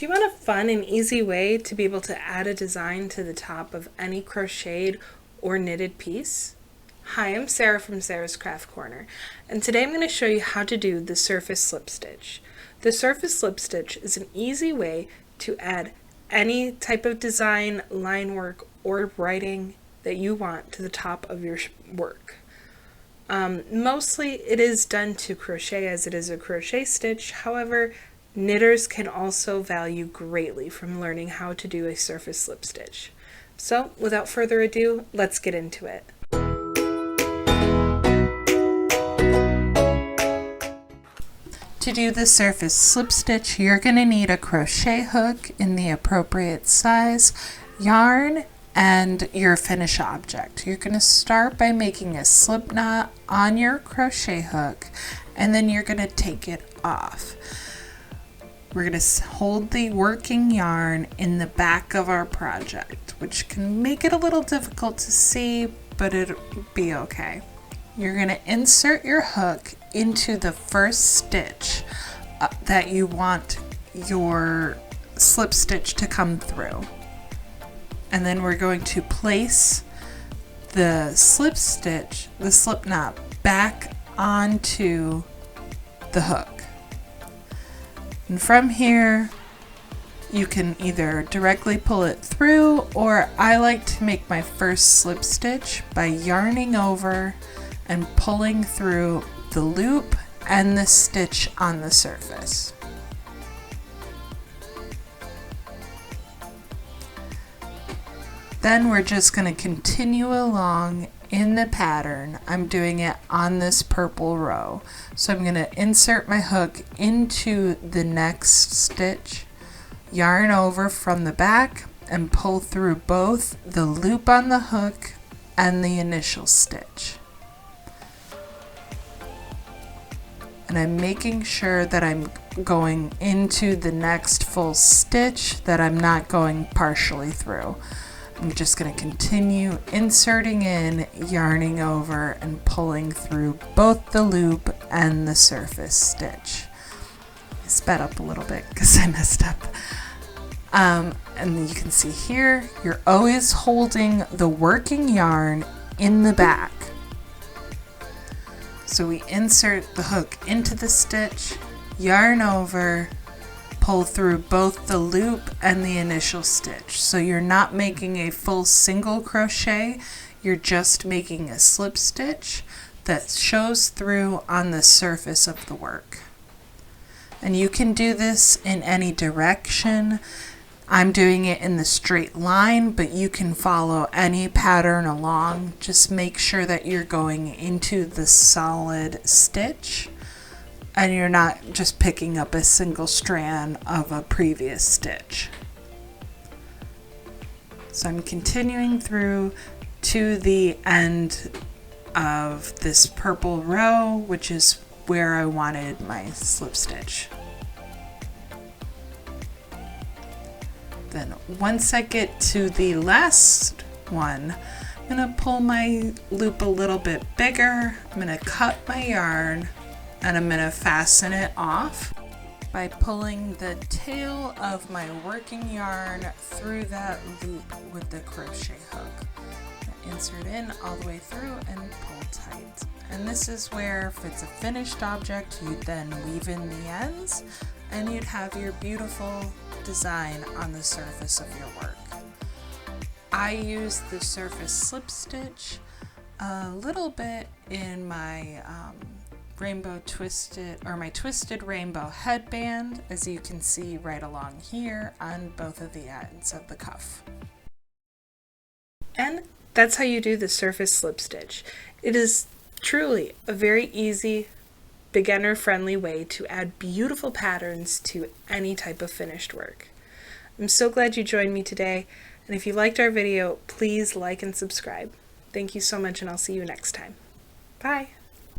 Do you want a fun and easy way to be able to add a design to the top of any crocheted or knitted piece? Hi, I'm Sarah from Sarah's Craft Corner, and today I'm going to show you how to do the surface slip stitch. The surface slip stitch is an easy way to add any type of design, line work, or writing that you want to the top of your work. Mostly it is done to crochet as it is a crochet stitch. However, knitters can also value greatly from learning how to do a surface slip stitch. So without further ado, let's get into it. To do the surface slip stitch, you're going to need a crochet hook in the appropriate size, yarn, and your finish object. You're going to start by making a slip knot on your crochet hook, and then you're going to take it off. We're going to hold the working yarn in the back of our project, which can make it a little difficult to see, but it'll be okay. You're going to insert your hook into the first stitch that you want your slip stitch to come through. And then we're going to place the slip stitch, the slip knot, back onto the hook. And from here, you can either directly pull it through, or I like to make my first slip stitch by yarning over and pulling through the loop and the stitch on the surface. Then we're just going to continue along in the pattern. I'm doing it on this purple row. So I'm going to insert my hook into the next stitch, yarn over from the back, and pull through both the loop on the hook and the initial stitch. And I'm making sure that I'm going into the next full stitch, that I'm not going partially through. I'm just going to continue inserting in, yarning over, and pulling through both the loop and the surface stitch. I sped up a little bit because I messed up. And you can see here, you're always holding the working yarn in the back. So we insert the hook into the stitch, yarn over, pull through both the loop and the initial stitch. So you're not making a full single crochet, you're just making a slip stitch that shows through on the surface of the work. And you can do this in any direction. I'm doing it in the straight line, but you can follow any pattern along. Just make sure that you're going into the solid stitch and you're not just picking up a single strand of a previous stitch. So I'm continuing through to the end of this purple row, which is where I wanted my slip stitch. Then once I get to the last one, I'm going to pull my loop a little bit bigger. I'm going to cut my yarn and I'm going to fasten it off by pulling the tail of my working yarn through that loop with the crochet hook. Insert in all the way through and pull tight. And this is where, if it's a finished object, you'd then weave in the ends and you'd have your beautiful design on the surface of your work. I use the surface slip stitch a little bit in my rainbow twisted, or my twisted rainbow headband, as you can see right along here on both of the ends of the cuff. And that's how you do the surface slip stitch. It is truly a very easy, beginner-friendly way to add beautiful patterns to any type of finished work. I'm so glad you joined me today, and if you liked our video, please like and subscribe. Thank you so much, and I'll see you next time. Bye!